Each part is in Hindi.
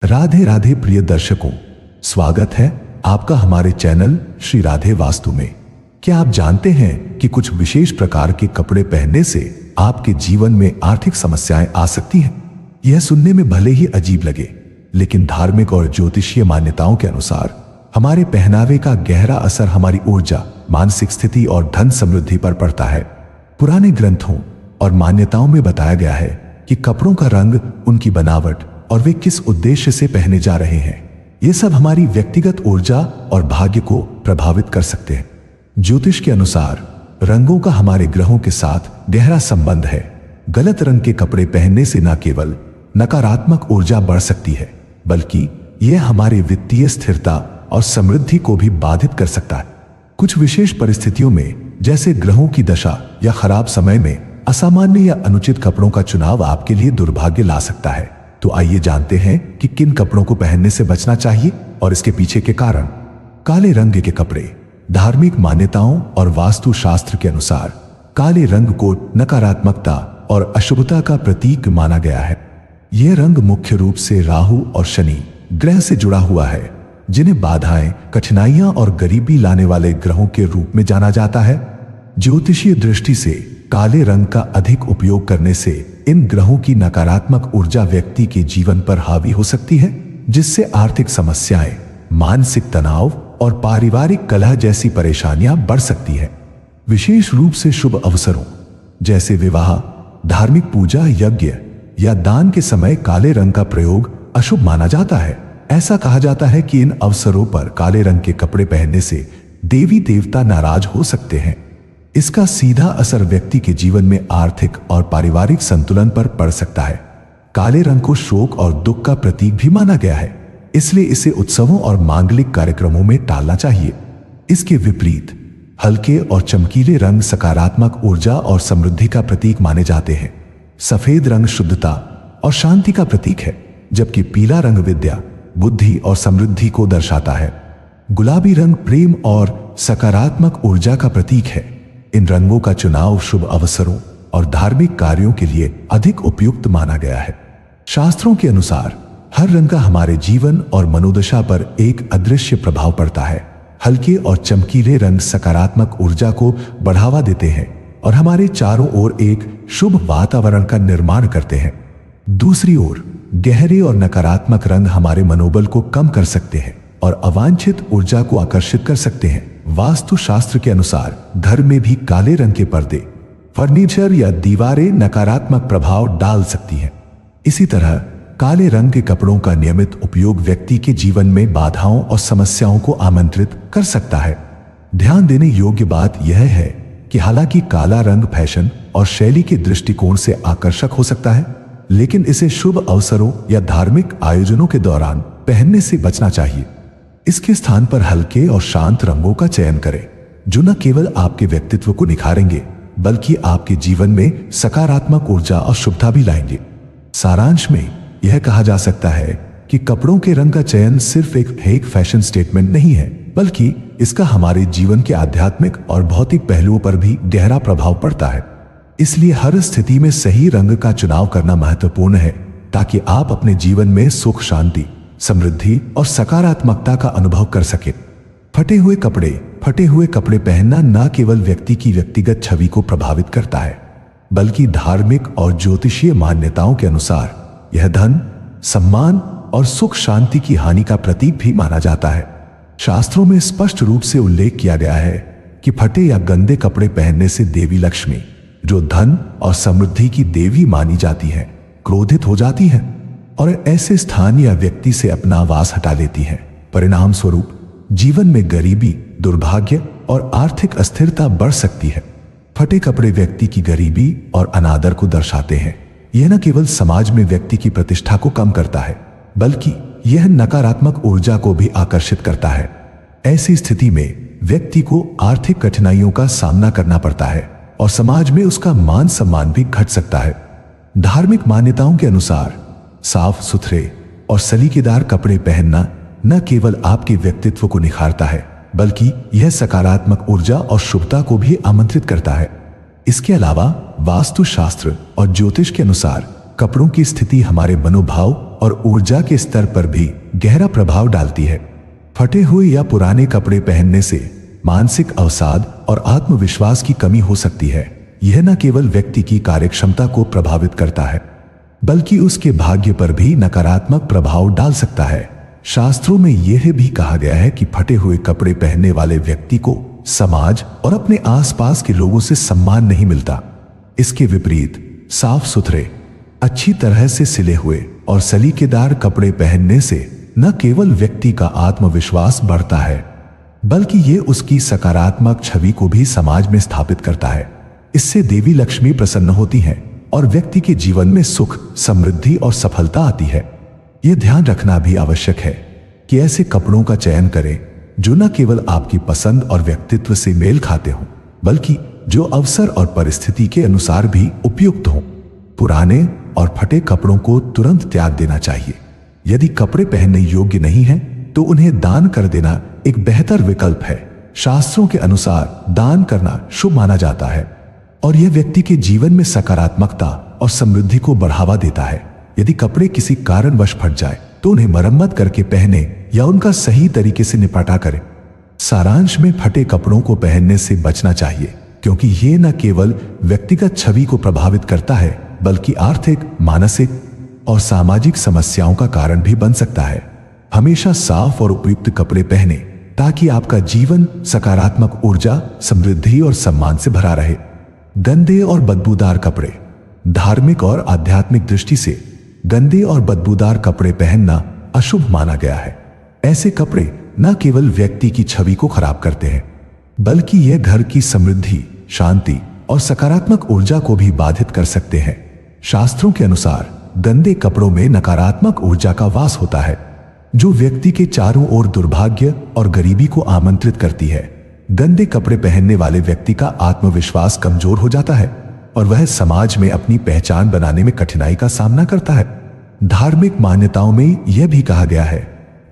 राधे राधे प्रिय दर्शकों, स्वागत है आपका हमारे चैनल श्री राधे वास्तु में। क्या आप जानते हैं कि कुछ विशेष प्रकार के कपड़े पहनने से आपके जीवन में आर्थिक समस्याएं आ सकती हैं? यह सुनने में भले ही अजीब लगे, लेकिन धार्मिक और ज्योतिषीय मान्यताओं के अनुसार हमारे पहनावे का गहरा असर हमारी ऊर्जा, मानसिक स्थिति और धन समृद्धि पर पड़ता है। पुराने ग्रंथों और मान्यताओं में बताया गया है कि कपड़ों का रंग, उनकी बनावट और वे किस उद्देश्य से पहने जा रहे हैं, ये सब हमारी व्यक्तिगत ऊर्जा और भाग्य को प्रभावित कर सकते हैं। ज्योतिष के अनुसार रंगों का हमारे ग्रहों के साथ गहरा संबंध है। गलत रंग के कपड़े पहनने से न केवल नकारात्मक ऊर्जा बढ़ सकती है, बल्कि यह हमारी वित्तीय स्थिरता और समृद्धि को भी बाधित कर सकता है। कुछ विशेष परिस्थितियों में, जैसे ग्रहों की दशा या खराब समय में, असामान्य या अनुचित कपड़ों का चुनाव आपके लिए दुर्भाग्य ला सकता है। तो आइए जानते हैं कि किन कपड़ों को पहनने से बचना चाहिए और इसके पीछे के कारण। काले रंग के कपड़े। धार्मिक मान्यताओं और वास्तु शास्त्र के अनुसार काले रंग को नकारात्मकता और अशुभता का प्रतीक माना गया है। यह रंग मुख्य रूप से राहु और शनि ग्रह से जुड़ा हुआ है, जिन्हें बाधाएं, कठिनाइयां और गरीबी लाने वाले ग्रहों के रूप में जाना जाता है। ज्योतिषीय दृष्टि से काले रंग का अधिक उपयोग करने से इन ग्रहों की नकारात्मक ऊर्जा व्यक्ति के जीवन पर हावी हो सकती है, जिससे आर्थिक समस्याएं, मानसिक तनाव और पारिवारिक कलह जैसी परेशानियां बढ़ सकती है। विशेष रूप से शुभ अवसरों जैसे विवाह, धार्मिक पूजा, यज्ञ या दान के समय काले रंग का प्रयोग अशुभ माना जाता है। ऐसा कहा जाता है कि इन अवसरों पर काले रंग के कपड़े पहनने से देवी देवता नाराज हो सकते हैं। इसका सीधा असर व्यक्ति के जीवन में आर्थिक और पारिवारिक संतुलन पर पड़ सकता है। काले रंग को शोक और दुख का प्रतीक भी माना गया है, इसलिए इसे उत्सवों और मांगलिक कार्यक्रमों में टालना चाहिए। इसके विपरीत हल्के और चमकीले रंग सकारात्मक ऊर्जा और समृद्धि का प्रतीक माने जाते हैं। सफेद रंग शुद्धता और शांति का प्रतीक है, जबकि पीला रंग विद्या, बुद्धि और समृद्धि को दर्शाता है। गुलाबी रंग प्रेम और सकारात्मक ऊर्जा का प्रतीक है। इन रंगों का चुनाव शुभ अवसरों और धार्मिक कार्यों के लिए अधिक उपयुक्त माना गया है। शास्त्रों के अनुसार हर रंग का हमारे जीवन और मनोदशा पर एक अदृश्य प्रभाव पड़ता है। हल्के और चमकीले रंग सकारात्मक ऊर्जा को बढ़ावा देते हैं और हमारे चारों ओर एक शुभ वातावरण का निर्माण करते हैं। दूसरी ओर गहरे और नकारात्मक रंग हमारे मनोबल को कम कर सकते हैं और अवांछित ऊर्जा को आकर्षित कर सकते हैं। वास्तु शास्त्र के अनुसार घर में भी काले रंग के पर्दे, फर्नीचर या दीवारें नकारात्मक प्रभाव डाल सकती हैं। इसी तरह काले रंग के कपड़ों का नियमित उपयोग व्यक्ति के जीवन में बाधाओं और समस्याओं को आमंत्रित कर सकता है। ध्यान देने योग्य बात यह है कि हालांकि काला रंग फैशन और शैली के दृष्टिकोण से आकर्षक हो सकता है, लेकिन इसे शुभ अवसरों या धार्मिक आयोजनों के दौरान पहनने से बचना चाहिए। इसके स्थान पर हल्के और शांत रंगों का चयन करें, जो न केवल आपके व्यक्तित्व को निखारेंगे, बल्कि आपके जीवन में सकारात्मक ऊर्जा और शुभता भी लाएंगे। सारांश में यह कहा जा सकता है कि कपड़ों के रंग का चयन सिर्फ एक फैशन स्टेटमेंट नहीं है, बल्कि इसका हमारे जीवन के आध्यात्मिक और भौतिक पहलुओं पर भी गहरा प्रभाव पड़ता है। इसलिए हर स्थिति में सही रंग का चुनाव करना महत्वपूर्ण है, ताकि आप अपने जीवन में सुख, शांति, समृद्धि और सकारात्मकता का अनुभव कर सके। फटे हुए कपड़े पहनना न केवल व्यक्ति की व्यक्तिगत छवि को प्रभावित करता है, बल्कि धार्मिक और ज्योतिषीय मान्यताओं के अनुसार यह धन, सम्मान और सुख शांति की हानि का प्रतीक भी माना जाता है। शास्त्रों में स्पष्ट रूप से उल्लेख किया गया है कि फटे या गंदे कपड़े पहनने से देवी लक्ष्मी, जो धन और समृद्धि की देवी मानी जाती है, क्रोधित हो जाती है और ऐसे स्थान या व्यक्ति से अपना वास हटा लेती है। परिणाम स्वरूप जीवन में गरीबी, दुर्भाग्य और आर्थिक अस्थिरता बढ़ सकती है। फटे कपड़े व्यक्ति की गरीबी और अनादर को दर्शाते हैं। यह न केवल समाज में व्यक्ति की प्रतिष्ठा को कम करता है, बल्कि यह नकारात्मक ऊर्जा को भी आकर्षित करता है। ऐसी स्थिति में व्यक्ति को आर्थिक कठिनाइयों का सामना करना पड़ता है और समाज में उसका मान सम्मान भी घट सकता है। धार्मिक मान्यताओं के अनुसार साफ सुथरे और सलीकेदार कपड़े पहनना न केवल आपके व्यक्तित्व को निखारता है, बल्कि यह सकारात्मक ऊर्जा और शुभता को भी आमंत्रित करता है। इसके अलावा वास्तु शास्त्र और ज्योतिष के अनुसार कपड़ों की स्थिति हमारे मनोभाव और ऊर्जा के स्तर पर भी गहरा प्रभाव डालती है। फटे हुए या पुराने कपड़े पहनने से मानसिक अवसाद और आत्मविश्वास की कमी हो सकती है। यह न केवल व्यक्ति की कार्यक्षमता को प्रभावित करता है, बल्कि उसके भाग्य पर भी नकारात्मक प्रभाव डाल सकता है। शास्त्रों में यह भी कहा गया है कि फटे हुए कपड़े पहनने वाले व्यक्ति को समाज और अपने आसपास के लोगों से सम्मान नहीं मिलता। इसके विपरीत साफ सुथरे, अच्छी तरह से सिले हुए और सलीकेदार कपड़े पहनने से न केवल व्यक्ति का आत्मविश्वास बढ़ता है, बल्कि ये उसकी सकारात्मक छवि को भी समाज में स्थापित करता है। इससे देवी लक्ष्मी प्रसन्न होती हैं और व्यक्ति के जीवन में सुख, समृद्धि और सफलता आती है। यह ध्यान रखना भी आवश्यक है कि ऐसे कपड़ों का चयन करें जो न केवल आपकी पसंद और व्यक्तित्व से मेल खाते हों, बल्कि जो अवसर और परिस्थिति के अनुसार भी उपयुक्त हों। पुराने और फटे कपड़ों को तुरंत त्याग देना चाहिए। यदि कपड़े पहनने योग्य नहीं हैं, तो उन्हें दान कर देना एक बेहतर विकल्प है। शास्त्रों के अनुसार दान करना शुभ माना जाता है और यह व्यक्ति के जीवन में सकारात्मकता और समृद्धि को बढ़ावा देता है। यदि कपड़े किसी कारणवश फट जाए तो उन्हें मरम्मत करके पहने या उनका सही तरीके से निपटा करें। सारांश में फटे कपड़ों को पहनने से बचना चाहिए, क्योंकि ये न केवल व्यक्तिगत छवि को प्रभावित करता है, बल्कि आर्थिक, मानसिक और सामाजिक समस्याओं का कारण भी बन सकता है। हमेशा साफ और उपयुक्त कपड़े पहने ताकि आपका जीवन सकारात्मक ऊर्जा, समृद्धि और सम्मान से भरा रहे। गंदे और बदबूदार कपड़े। धार्मिक और आध्यात्मिक दृष्टि से गंदे और बदबूदार कपड़े पहनना अशुभ माना गया है। ऐसे कपड़े न केवल व्यक्ति की छवि को खराब करते हैं, बल्कि यह घर की समृद्धि, शांति और सकारात्मक ऊर्जा को भी बाधित कर सकते हैं। शास्त्रों के अनुसार गंदे कपड़ों में नकारात्मक ऊर्जा का वास होता है, जो व्यक्ति के चारों ओर दुर्भाग्य और गरीबी को आमंत्रित करती है। गंदे कपड़े पहनने वाले व्यक्ति का आत्मविश्वास कमजोर हो जाता है और वह समाज में अपनी पहचान बनाने में कठिनाई का सामना करता है। धार्मिक मान्यताओं में यह भी कहा गया है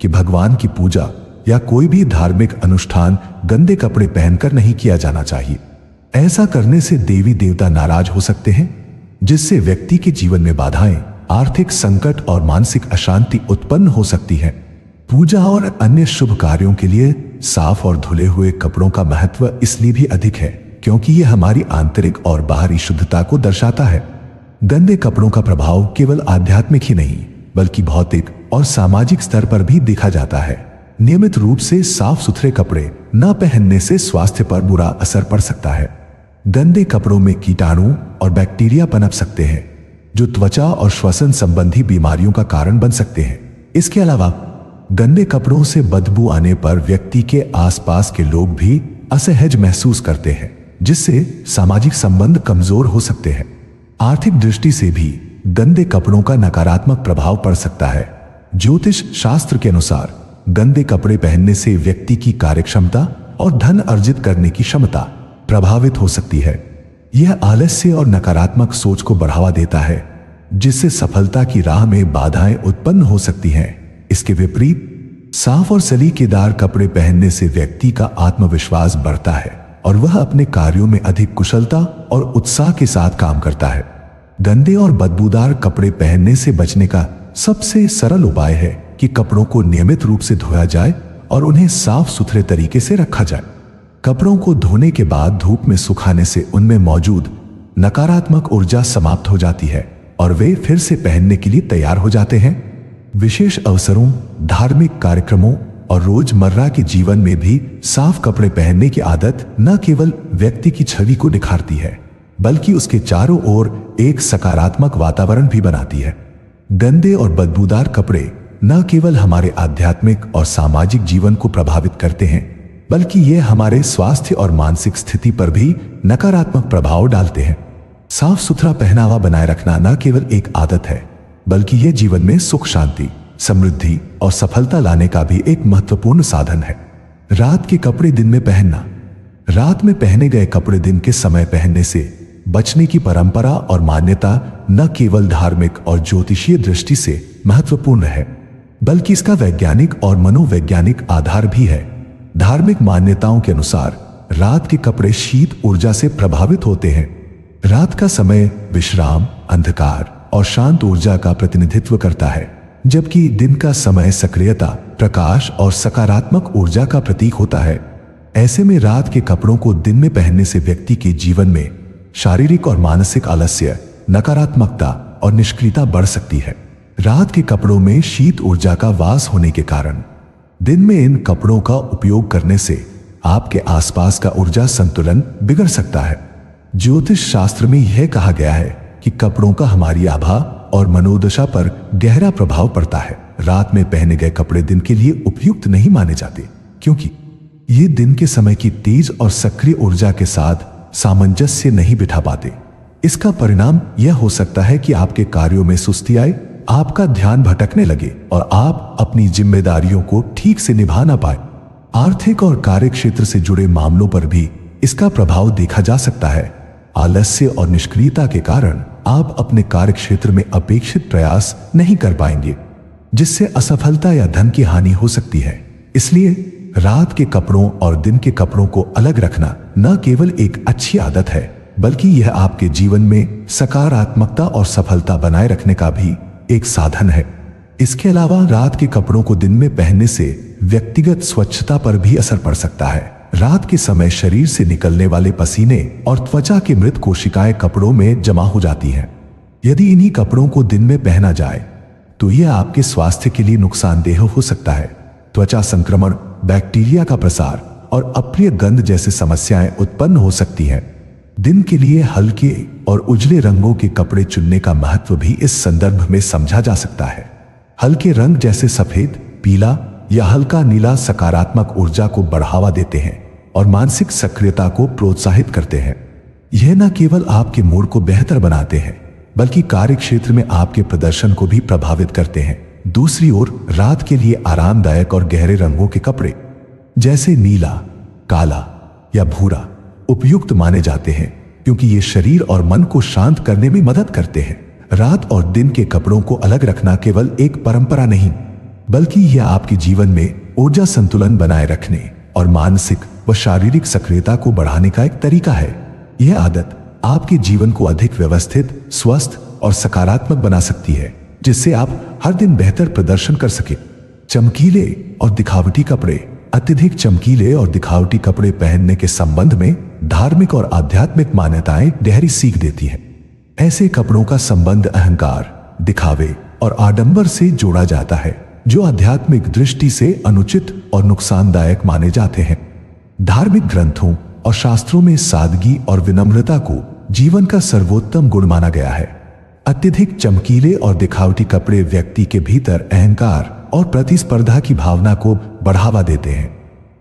कि भगवान की पूजा या कोई भी धार्मिक अनुष्ठान गंदे कपड़े पहनकर नहीं किया जाना चाहिए। ऐसा करने से देवी देवता नाराज हो सकते हैं, जिससे व्यक्ति के जीवन में बाधाएं, आर्थिक संकट और मानसिक अशांति उत्पन्न हो सकती है। पूजा और अन्य शुभ कार्यों के लिए साफ और धुले हुए कपड़ों का महत्व इसलिए भी अधिक है क्योंकि यह हमारी आंतरिक और बाहरी शुद्धता को दर्शाता है। गंदे कपड़ों का प्रभाव केवल आध्यात्मिक ही नहीं, बल्कि भौतिक और सामाजिक स्तर पर भी देखा जाता है। नियमित रूप से साफ सुथरे कपड़े न पहनने से स्वास्थ्य पर बुरा असर पड़ सकता है। गंदे कपड़ों में कीटाणु और बैक्टीरिया पनप सकते हैं, जो त्वचा और श्वसन संबंधी बीमारियों का कारण बन सकते हैं। इसके अलावा गंदे कपड़ों से बदबू आने पर व्यक्ति के आसपास के लोग भी असहज महसूस करते हैं, जिससे सामाजिक संबंध कमजोर हो सकते हैं। आर्थिक दृष्टि से भी गंदे कपड़ों का नकारात्मक प्रभाव पड़ सकता है। ज्योतिष शास्त्र के अनुसार गंदे कपड़े पहनने से व्यक्ति की कार्यक्षमता और धन अर्जित करने की क्षमता प्रभावित हो सकती है। यह आलस्य और नकारात्मक सोच को बढ़ावा देता है, जिससे सफलता की राह में बाधाएं उत्पन्न हो सकती हैं। इसके विपरीत साफ और सलीकेदार कपड़े पहनने से व्यक्ति का आत्मविश्वास बढ़ता है और वह अपने कार्यों में अधिक कुशलता और उत्साह के साथ काम करता है। गंदे और बदबूदार कपड़े पहनने से बचने का सबसे सरल उपाय है कि कपड़ों को नियमित रूप से धोया जाए और उन्हें साफ सुथरे तरीके से रखा जाए। कपड़ों को धोने के बाद धूप में सुखाने से उनमें मौजूद नकारात्मक ऊर्जा समाप्त हो जाती है और वे फिर से पहनने के लिए तैयार हो जाते हैं। विशेष अवसरों, धार्मिक कार्यक्रमों और रोजमर्रा के जीवन में भी साफ कपड़े पहनने की आदत न केवल व्यक्ति की छवि को निखारती है, बल्कि उसके चारों ओर एक सकारात्मक वातावरण भी बनाती है। गंदे और बदबूदार कपड़े न केवल हमारे आध्यात्मिक और सामाजिक जीवन को प्रभावित करते हैं, बल्कि ये हमारे स्वास्थ्य और मानसिक स्थिति पर भी नकारात्मक प्रभाव डालते हैं। साफ सुथरा पहनावा बनाए रखना न केवल एक आदत है, बल्कि यह जीवन में सुख, शांति, समृद्धि और सफलता लाने का भी एक महत्वपूर्ण साधन है। रात के कपड़े दिन में पहनना। रात में पहने गए कपड़े दिन के समय पहनने से बचने की परंपरा और मान्यता न केवल धार्मिक और ज्योतिषीय दृष्टि से महत्वपूर्ण है, बल्कि इसका वैज्ञानिक और मनोवैज्ञानिक आधार भी है। धार्मिक मान्यताओं के अनुसार रात के कपड़े शीत ऊर्जा से प्रभावित होते हैं। रात का समय विश्राम, अंधकार और शांत ऊर्जा का प्रतिनिधित्व करता है, जबकि दिन का समय सक्रियता, प्रकाश और सकारात्मक ऊर्जा का प्रतीक होता है। ऐसे में रात के कपड़ों को दिन में पहनने से व्यक्ति के जीवन में शारीरिक और मानसिक आलस्य, नकारात्मकता और निष्क्रियता बढ़ सकती है। रात के कपड़ों में शीत ऊर्जा का वास होने के कारण दिन में इन कपड़ों का उपयोग करने से आपके आसपास का ऊर्जा संतुलन बिगड़ सकता है। ज्योतिष शास्त्र में यह कहा गया है कि कपड़ों का हमारी आभा और मनोदशा पर गहरा प्रभाव पड़ता है। रात में पहने गए कपड़े दिन के लिए उपयुक्त नहीं माने जाते, क्योंकि ये दिन के समय की तेज और सक्रिय ऊर्जा के साथ सामंजस्य नहीं बिठा पाते। इसका परिणाम यह हो सकता है कि आपके कार्यों में सुस्ती आए, आपका ध्यान भटकने लगे और आप अपनी जिम्मेदारियों को ठीक से निभा ना पाए। आर्थिक और कार्य क्षेत्र से जुड़े मामलों पर भी इसका प्रभाव देखा जा सकता है। आलस्य और निष्क्रियता के कारण आप अपने कार्य क्षेत्र में अपेक्षित प्रयास नहीं कर पाएंगे, जिससे असफलता या धन की हानि हो सकती है। इसलिए रात के कपड़ों और दिन के कपड़ों को अलग रखना न केवल एक अच्छी आदत है, बल्कि यह आपके जीवन में सकारात्मकता और सफलता बनाए रखने का भी एक साधन है। इसके अलावा रात के कपड़ों को दिन में पहनने से व्यक्तिगत स्वच्छता पर भी असर पड़ सकता है। रात के समय शरीर से निकलने वाले पसीने और त्वचा की मृत कोशिकाएं कपड़ों में जमा हो जाती हैं। यदि इन्हीं कपड़ों को दिन में पहना जाए तो यह आपके स्वास्थ्य के लिए नुकसानदेह हो सकता है। त्वचा संक्रमण, बैक्टीरिया का प्रसार और अप्रिय गंध जैसी समस्याएं उत्पन्न हो सकती हैं। दिन के लिए हल्के और उजले रंगों के कपड़े चुनने का महत्व भी इस संदर्भ में समझा जा सकता है। हल्के रंग जैसे सफेद, पीला या हल्का नीला सकारात्मक ऊर्जा को बढ़ावा देते हैं और मानसिक सक्रियता को प्रोत्साहित करते हैं। यह न केवल आपके मूड को बेहतर बनाते हैं, बल्कि कार्य क्षेत्र में आपके प्रदर्शन को भी प्रभावित करते हैं। दूसरी ओर रात के लिए आरामदायक और गहरे रंगों के कपड़े जैसे नीला, काला या भूरा उपयुक्त माने जाते हैं, क्योंकि ये शरीर और मन को शांत करने में मदद करते हैं। रात और दिन के कपड़ों को अलग रखना केवल एक परंपरा नहीं, बल्कि यह आपके जीवन में ऊर्जा संतुलन बनाए रखने और मानसिक व शारीरिक सक्रियता को बढ़ाने का एक तरीका है। यह आदत आपके जीवन को अधिक व्यवस्थित, स्वस्थ और सकारात्मक बना सकती है, जिससे आप हर दिन बेहतर प्रदर्शन कर सके। चमकीले और दिखावटी कपड़े। अत्यधिक चमकीले और दिखावटी कपड़े पहनने के संबंध में धार्मिक और आध्यात्मिक मान्यताएं गहरी सीख देती हैं। ऐसे कपड़ों का संबंध अहंकार, दिखावे और आडंबर से जोड़ा जाता है, जो आध्यात्मिक दृष्टि से अनुचित और नुकसानदायक माने जाते हैं। धार्मिक ग्रंथों और शास्त्रों में सादगी और विनम्रता को जीवन का सर्वोत्तम गुण माना गया है। अत्यधिक चमकीले और दिखावटी कपड़े व्यक्ति के भीतर अहंकार और प्रतिस्पर्धा की भावना को बढ़ावा देते हैं,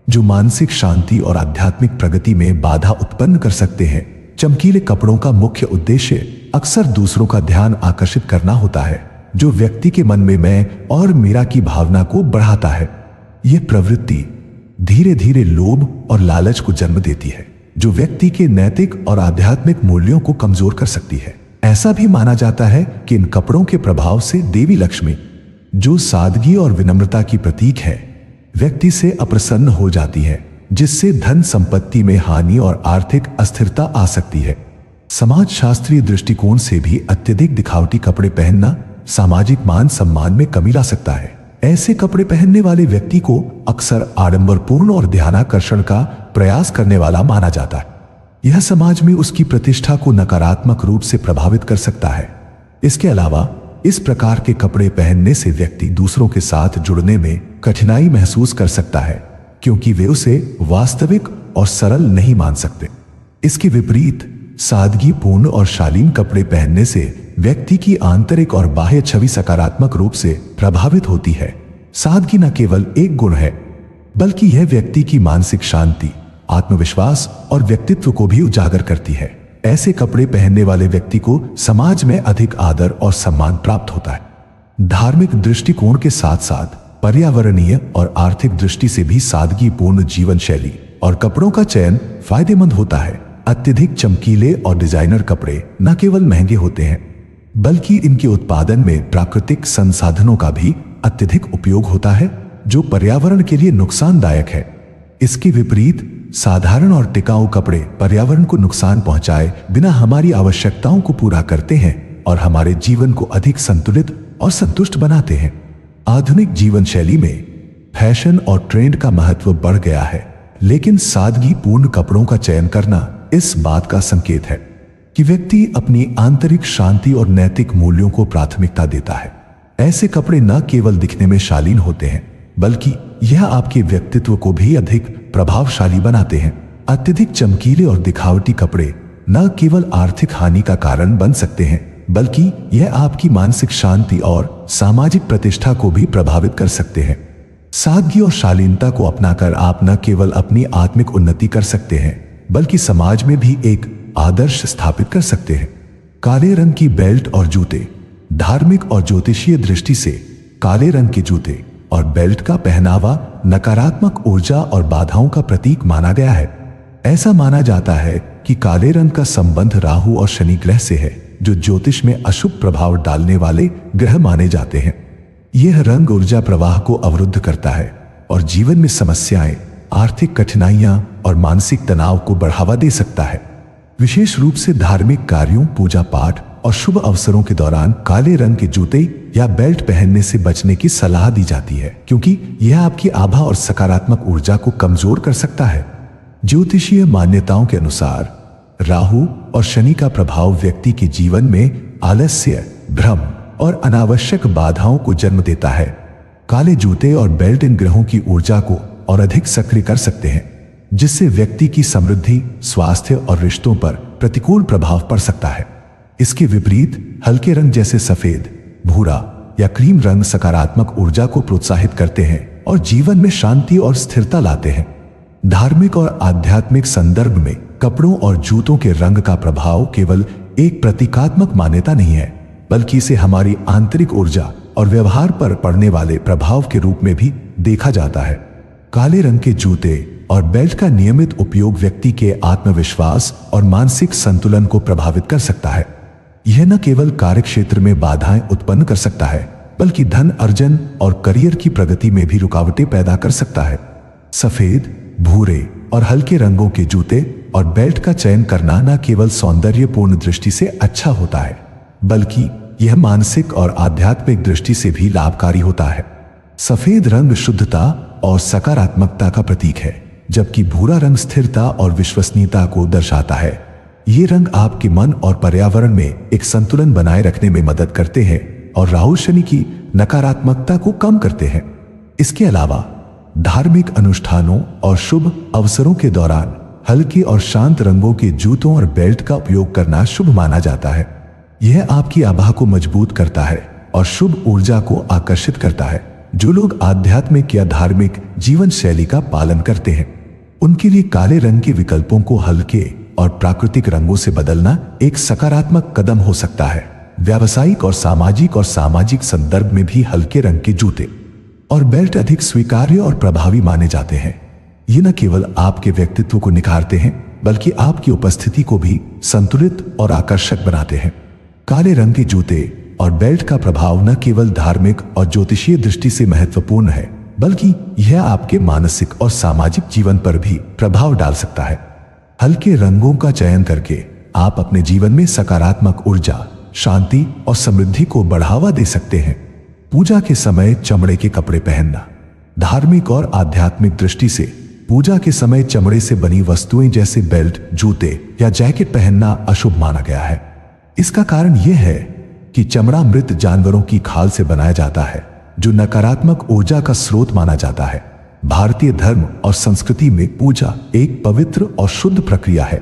जो मानसिक शांति और आध्यात्मिक प्रगति में बाधा उत्पन्न कर सकते हैं। चमकीले कपड़ों का मुख्य उद्देश्य अक्सर दूसरों का ध्यान आकर्षित करना होता है, जो व्यक्ति के मन में मैं और मेरा की भावना को बढ़ाता है। यह प्रवृत्ति धीरे धीरे लोभ और लालच को जन्म देती है, जो व्यक्ति के नैतिक और आध्यात्मिक मूल्यों को कमजोर कर सकती है। ऐसा भी माना जाता है कि इन कपड़ों के प्रभाव से देवी लक्ष्मी, जो सादगी और विनम्रता की प्रतीक है, व्यक्ति से अप्रसन्न हो जाती है, जिससे धन संपत्ति में हानि और आर्थिक अस्थिरता आ सकती है। समाज शास्त्रीय दृष्टिकोण से भी अत्यधिक दिखावटी कपड़े पहनना सामाजिक मान सम्मान में कमी ला सकता है। ऐसे कपड़े पहनने वाले व्यक्ति को अक्सर आडंबरपूर्ण और ध्यानाकर्षण का प्रयास करने वाला माना जाता है। यह समाज में उसकी प्रतिष्ठा को नकारात्मक रूप से प्रभावित कर सकता है। इसके अलावा इस प्रकार के कपड़े पहनने से व्यक्ति दूसरों के साथ जुड़ने में कठिनाई महसूस कर सकता है, क्योंकि वे उसे वास्तविक और सरल नहीं मान सकते। इसके विपरीत सादगीपूर्ण और शालीन कपड़े पहनने से व्यक्ति की आंतरिक और बाह्य छवि सकारात्मक रूप से प्रभावित होती है। सादगी न केवल एक गुण है, बल्कि यह व्यक्ति की मानसिक शांति, आत्मविश्वास और व्यक्तित्व को भी उजागर करती है। ऐसे कपड़े पहनने वाले व्यक्ति को समाज में अधिक आदर और सम्मान प्राप्त होता है। धार्मिक दृष्टिकोण के साथ साथ पर्यावरणीय और आर्थिक दृष्टि से भी सादगीपूर्ण जीवन शैली और कपड़ों का चयन फायदेमंद होता है। अत्यधिक चमकीले और डिजाइनर कपड़े न केवल महंगे होते हैं, बल्कि इनके उत्पादन में प्राकृतिक संसाधनों का भी अत्यधिक उपयोग होता है, जो पर्यावरण के लिए नुकसानदायक है। इसके विपरीत साधारण और टिकाऊ कपड़े पर्यावरण को नुकसान पहुंचाए बिना हमारी आवश्यकताओं को पूरा करते हैं और हमारे जीवन को अधिक संतुलित और संतुष्ट बनाते हैं। आधुनिक जीवन शैली में फैशन और ट्रेंड का महत्व बढ़ गया है, लेकिन सादगीपूर्ण कपड़ों का चयन करना इस बात का संकेत है कि व्यक्ति अपनी आंतरिक शांति और नैतिक मूल्यों को प्राथमिकता देता है। ऐसे कपड़े न केवल दिखने में शालीन होते हैं, बल्कि यह आपके व्यक्तित्व को भी अधिक प्रभावशाली बनाते हैं। अत्यधिक चमकीले और दिखावटी कपड़े न केवल आर्थिक हानि का कारण बन सकते हैं, बल्कि यह आपकी मानसिक शांति और सामाजिक प्रतिष्ठा को भी प्रभावित कर सकते हैं। सादगी और शालीनता को अपनाकर आप न केवल अपनी आत्मिक उन्नति कर सकते हैं, बल्कि समाज में भी एक आदर्श स्थापित कर सकते हैं। काले रंग की बेल्ट और जूते। धार्मिक और ज्योतिषीय दृष्टि से काले रंग के जूते और बेल्ट का पहनावा नकारात्मक ऊर्जा और बाधाओं का प्रतीक माना गया है। ऐसा माना जाता है कि काले रंग का संबंध राहु और शनि ग्रह से है, जो ज्योतिष में अशुभ प्रभाव डालने वाले ग्रह माने जाते हैं। यह रंग ऊर्जा प्रवाह को अवरुद्ध करता है और जीवन में समस्याएं, आर्थिक कठिनाइयां और मानसिक तनाव को बढ़ावा दे सकता है। विशेष रूप से धार्मिक कार्यों, पूजा पाठ और शुभ अवसरों के दौरान काले रंग के जूते या बेल्ट पहनने से बचने की सलाह दी जाती है, क्योंकि यह आपकी आभा और सकारात्मक ऊर्जा को कमजोर कर सकता है। ज्योतिषीय मान्यताओं के अनुसार राहु और शनि का प्रभाव व्यक्ति के जीवन में आलस्य, भ्रम और अनावश्यक बाधाओं को जन्म देता है। काले जूते और बेल्ट इन ग्रहों की ऊर्जा को और अधिक सक्रिय कर सकते हैं, जिससे व्यक्ति की समृद्धि, स्वास्थ्य और रिश्तों पर प्रतिकूल प्रभाव पड़ सकता है। इसके विपरीत हल्के रंग जैसे सफेद, भूरा या क्रीम रंग सकारात्मक ऊर्जा को प्रोत्साहित करते हैं और जीवन में शांति और स्थिरता लाते हैं। धार्मिक और आध्यात्मिक संदर्भ में कपड़ों और जूतों के रंग का प्रभाव केवल एक प्रतीकात्मक मान्यता नहीं है, बल्कि इसे हमारी आंतरिक ऊर्जा और व्यवहार पर पड़ने वाले प्रभाव के रूप में भी देखा जाता है। काले रंग के जूते और बेल्ट का नियमित उपयोग व्यक्ति के आत्मविश्वास और मानसिक संतुलन को प्रभावित कर सकता है। यह न केवल कार्यक्षेत्र में बाधाएं उत्पन्न कर सकता है, बल्कि धन अर्जन और करियर की प्रगति में भी रुकावटें पैदा कर सकता है। सफेद, भूरे और हल्के रंगों के जूते और बेल्ट का चयन करना न केवल सौंदर्यपूर्ण दृष्टि से अच्छा होता है, बल्कि यह मानसिक और आध्यात्मिक दृष्टि से भी लाभकारी होता है। सफेद रंग शुद्धता और सकारात्मकता का प्रतीक है, जबकि भूरा रंग स्थिरता और विश्वसनीयता को दर्शाता है। ये रंग आपके मन और पर्यावरण में एक संतुलन बनाए रखने में मदद करते हैं और राहु शनि की नकारात्मकता को कम करते हैं। इसके अलावा धार्मिक अनुष्ठानों और शुभ अवसरों के दौरान हल्के और शांत रंगों के जूतों और बेल्ट का उपयोग करना शुभ माना जाता है। यह आपकी आभा को मजबूत करता है और शुभ ऊर्जा को आकर्षित करता है। जो लोग आध्यात्मिक या धार्मिक जीवन शैली का पालन करते हैं, उनके लिए काले रंग के विकल्पों को हल्के और प्राकृतिक रंगों से बदलना एक सकारात्मक कदम हो सकता है। व्यावसायिक और सामाजिक संदर्भ में भी हल्के रंग के जूते और बेल्ट अधिक स्वीकार्य और प्रभावी माने जाते हैं। ये न केवल आपके व्यक्तित्व को निखारते हैं, बल्कि आपकी उपस्थिति को भी संतुलित और आकर्षक बनाते हैं। काले रंग के जूते और बेल्ट का प्रभाव न केवल धार्मिक और ज्योतिषीय दृष्टि से महत्वपूर्ण है, बल्कि यह आपके मानसिक और सामाजिक जीवन पर भी प्रभाव डाल सकता है। हल्के रंगों का चयन करके आप अपने जीवन में सकारात्मक ऊर्जा, शांति और समृद्धि को बढ़ावा दे सकते हैं। पूजा के समय चमड़े के कपड़े पहनना। धार्मिक और आध्यात्मिक दृष्टि से पूजा के समय चमड़े से बनी वस्तुएं जैसे बेल्ट, जूते या जैकेट पहनना अशुभ माना गया है। इसका कारण यह है कि चमड़ा मृत जानवरों की खाल से बनाया जाता है, जो नकारात्मक ऊर्जा का स्रोत माना जाता है। भारतीय धर्म और संस्कृति में पूजा एक पवित्र और शुद्ध प्रक्रिया है,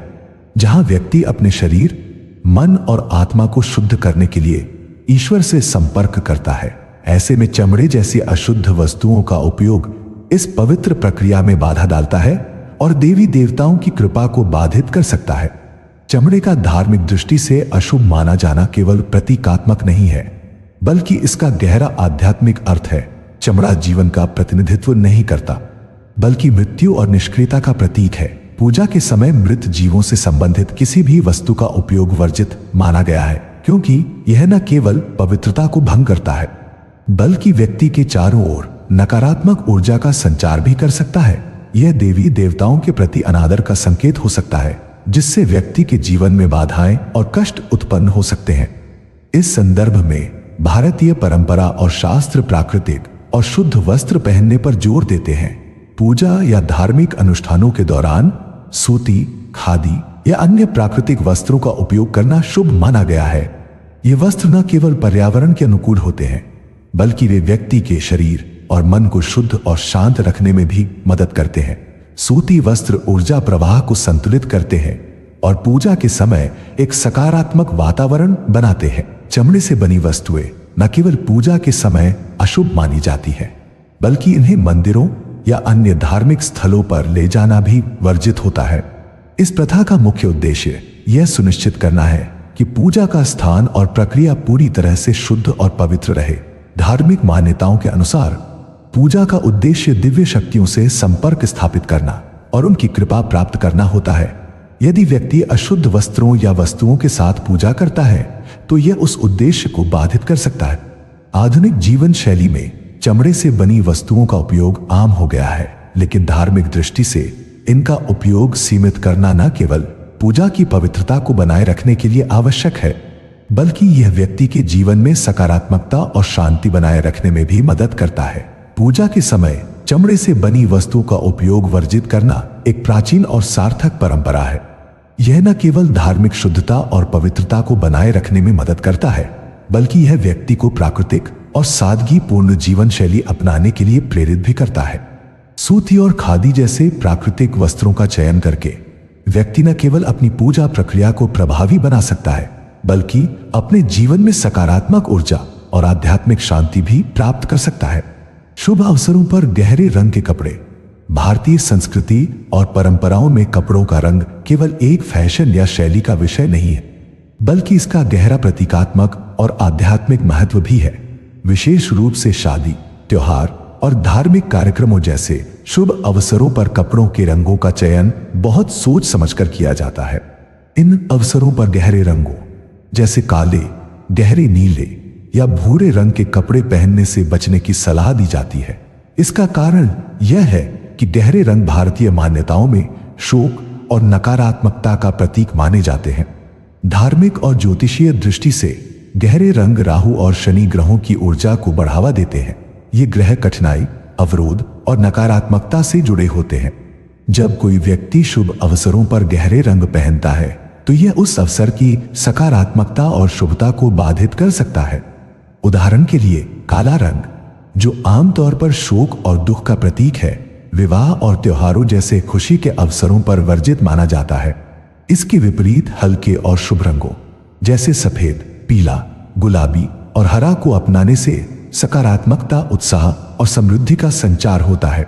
जहां व्यक्ति अपने शरीर, मन और आत्मा को शुद्ध करने के लिए ईश्वर से संपर्क करता है। ऐसे में चमड़े जैसी अशुद्ध वस्तुओं का उपयोग इस पवित्र प्रक्रिया में बाधा डालता है और देवी देवताओं की कृपा को बाधित कर सकता है। चमड़े का धार्मिक दृष्टि से अशुभ माना जाना केवल प्रतीकात्मक नहीं है, बल्कि इसका गहरा आध्यात्मिक अर्थ है। चमड़ा जीवन का प्रतिनिधित्व नहीं करता, बल्कि मृत्यु और निष्क्रियता का प्रतीक है। पूजा के समय मृत जीवों से संबंधित किसी भी वस्तु का उपयोग वर्जित माना गया है, क्योंकि यह न केवल पवित्रता को भंग करता है, बल्कि व्यक्ति के चारों ओर नकारात्मक ऊर्जा का संचार भी कर सकता है। यह देवी देवताओं के प्रति अनादर का संकेत हो सकता है, जिससे व्यक्ति के जीवन में बाधाएं और कष्ट उत्पन्न हो सकते हैं। इस संदर्भ में भारतीय परंपरा और शास्त्र प्राकृतिक और शुद्ध वस्त्र पहनने पर जोर देते हैं। पूजा या धार्मिक अनुष्ठानों के दौरान सूती, खादी या अन्य प्राकृतिक वस्त्रों का उपयोग करना शुभ माना गया है। ये वस्त्र न केवल पर्यावरण के अनुकूल होते हैं, बल्कि वे व्यक्ति के शरीर और मन को शुद्ध और शांत रखने में भी मदद करते हैं। सूती वस्त्र ऊर्जा प्रवाह को संतुलित करते हैं और पूजा के समय एक सकारात्मक वातावरण बनाते हैं। चमड़े से बनी वस्तुएं न केवल पूजा के समय अशुभ मानी जाती है, बल्कि इन्हें मंदिरों या अन्य धार्मिक स्थलों पर ले जाना भी वर्जित होता है। इस प्रथा का मुख्य उद्देश्य यह सुनिश्चित करना है कि पूजा का स्थान और प्रक्रिया पूरी तरह से शुद्ध और पवित्र रहे। धार्मिक मान्यताओं के अनुसार पूजा का उद्देश्य दिव्य शक्तियों से संपर्क स्थापित करना और उनकी कृपा प्राप्त करना होता है। यदि व्यक्ति अशुद्ध वस्त्रों या वस्तुओं के साथ पूजा करता है तो यह उस उद्देश्य को बाधित कर सकता है। आधुनिक जीवन शैली में चमड़े से बनी वस्तुओं का उपयोग आम हो गया है, लेकिन धार्मिक दृष्टि से इनका उपयोग सीमित करना न केवल पूजा की पवित्रता को बनाए रखने के लिए आवश्यक है, बल्कि यह व्यक्ति के जीवन में सकारात्मकता और शांति बनाए रखने में भी मदद करता है। पूजा के समय चमड़े से बनी वस्तुओं का उपयोग वर्जित करना एक प्राचीन और सार्थक परंपरा है। यह न केवल धार्मिक शुद्धता और पवित्रता को बनाए रखने में मदद करता है, बल्कि यह व्यक्ति को प्राकृतिक और सादगीपूर्ण जीवन शैली अपनाने के लिए प्रेरित भी करता है। सूती और खादी जैसे प्राकृतिक वस्त्रों का चयन करके व्यक्ति न केवल अपनी पूजा प्रक्रिया को प्रभावी बना सकता है, बल्कि अपने जीवन में सकारात्मक ऊर्जा और आध्यात्मिक शांति भी प्राप्त कर सकता है। शुभ अवसरों पर गहरे रंग के कपड़े। भारतीय संस्कृति और परंपराओं में कपड़ों का रंग केवल एक फैशन या शैली का विषय नहीं है, बल्कि इसका गहरा प्रतीकात्मक और आध्यात्मिक महत्व भी है। विशेष रूप से शादी, त्योहार और धार्मिक कार्यक्रमों जैसे शुभ अवसरों पर कपड़ों के रंगों का चयन बहुत सोच समझकर किया जाता है। इन अवसरों पर गहरे रंगों जैसे काले, गहरे नीले या भूरे रंग के कपड़े पहनने से बचने की सलाह दी जाती है। इसका कारण यह है कि गहरे रंग भारतीय मान्यताओं में शोक और नकारात्मकता का प्रतीक माने जाते हैं। धार्मिक और ज्योतिषीय दृष्टि से गहरे रंग राहु और शनि ग्रहों की ऊर्जा को बढ़ावा देते हैं। ये ग्रह कठिनाई, अवरोध और नकारात्मकता से जुड़े होते हैं। जब कोई व्यक्ति शुभ अवसरों पर गहरे रंग पहनता है तो यह उस अवसर की सकारात्मकता और शुभता को बाधित कर सकता है। उदाहरण के लिए काला रंग, जो आमतौर पर शोक और दुख का प्रतीक है, विवाह और त्योहारों जैसे खुशी के अवसरों पर वर्जित माना जाता है। इसके विपरीत हल्के और शुभ रंगों जैसे सफेद, पीला, गुलाबी और हरा को अपनाने से सकारात्मकता, उत्साह और समृद्धि का संचार होता है।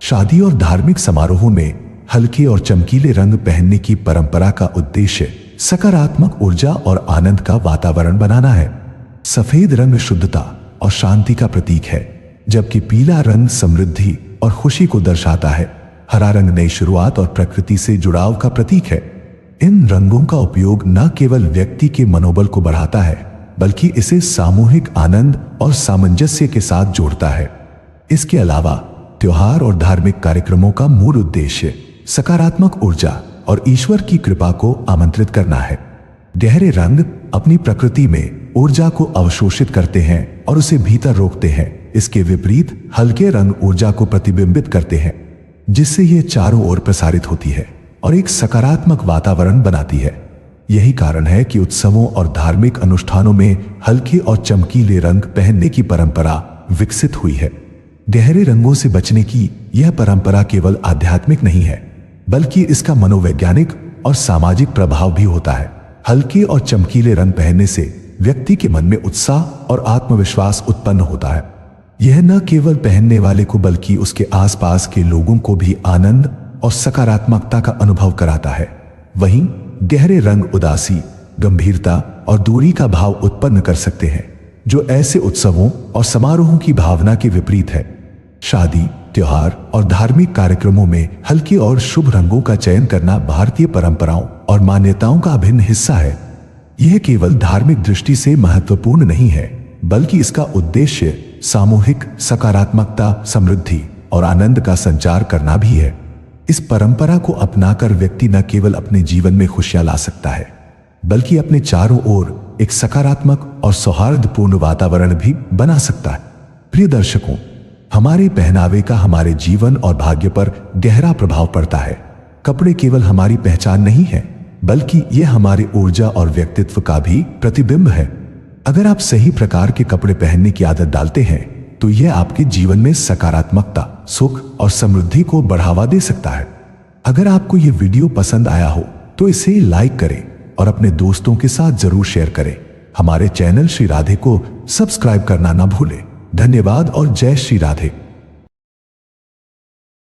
शादी और धार्मिक समारोहों में हल्के और चमकीले रंग पहनने की परंपरा का उद्देश्य सकारात्मक ऊर्जा और आनंद का वातावरण बनाना है। सफेद रंग शुद्धता और शांति का प्रतीक है, जबकि पीला रंग समृद्धि और खुशी को दर्शाता है। हरा रंग नई शुरुआत और प्रकृति से जुड़ाव का प्रतीक है। इन रंगों का उपयोग न केवल व्यक्ति के मनोबल को बढ़ाता है, बल्कि इसे सामूहिक आनंद और सामंजस्य के साथ जोड़ता है। इसके अलावा त्योहार और धार्मिक कार्यक्रमों का मूल उद्देश्य सकारात्मक ऊर्जा और ईश्वर की कृपा को आमंत्रित करना है। गहरे रंग अपनी प्रकृति में ऊर्जा को अवशोषित करते हैं और उसे भीतर रोकते हैं। इसके विपरीत हल्के रंग ऊर्जा को प्रतिबिंबित करते हैं, जिससे यह चारों ओर प्रसारित होती है और एक सकारात्मक वातावरण बनाती है। यही कारण है कि उत्सवों और धार्मिक अनुष्ठानों में हल्के और चमकीले रंग पहनने की परंपरा विकसित हुई है। गहरे रंगों से बचने की यह परंपरा केवल आध्यात्मिक नहीं है, बल्कि इसका मनोवैज्ञानिक और सामाजिक प्रभाव भी होता है। हल्के और चमकीले रंग पहनने से व्यक्ति के मन में उत्साह और आत्मविश्वास उत्पन्न होता है। यह न केवल पहनने वाले को बल्कि उसके आसपास के लोगों को भी आनंद और सकारात्मकता का अनुभव कराता है। वहीं गहरे रंग उदासी, गंभीरता और दूरी का भाव उत्पन्न कर सकते हैं, जो ऐसे उत्सवों और समारोहों की भावना के विपरीत है। शादी, त्योहार और धार्मिक कार्यक्रमों में हल्के और शुभ रंगों का चयन करना भारतीय परंपराओं और मान्यताओं का अभिन्न हिस्सा है। यह केवल धार्मिक दृष्टि से महत्वपूर्ण नहीं है, बल्कि इसका उद्देश्य सामूहिक सकारात्मकता, समृद्धि और आनंद का संचार करना भी है। इस परंपरा को अपनाकर व्यक्ति न केवल अपने जीवन में खुशियां ला सकता है, बल्कि अपने चारों ओर एक सकारात्मक और सौहार्दपूर्ण वातावरण भी बना सकता है। प्रिय दर्शकों, हमारे पहनावे का हमारे जीवन और भाग्य पर गहरा प्रभाव पड़ता है। कपड़े केवल हमारी पहचान नहीं है, बल्कि ये हमारी ऊर्जा और व्यक्तित्व का भी प्रतिबिंब है। अगर आप सही प्रकार के कपड़े पहनने की आदत डालते हैं तो यह आपके जीवन में सकारात्मकता, सुख और समृद्धि को बढ़ावा दे सकता है। अगर आपको यह वीडियो पसंद आया हो तो इसे लाइक करें और अपने दोस्तों के साथ जरूर शेयर करें। हमारे चैनल श्री राधे को सब्सक्राइब करना ना भूलें। धन्यवाद और जय श्री राधे।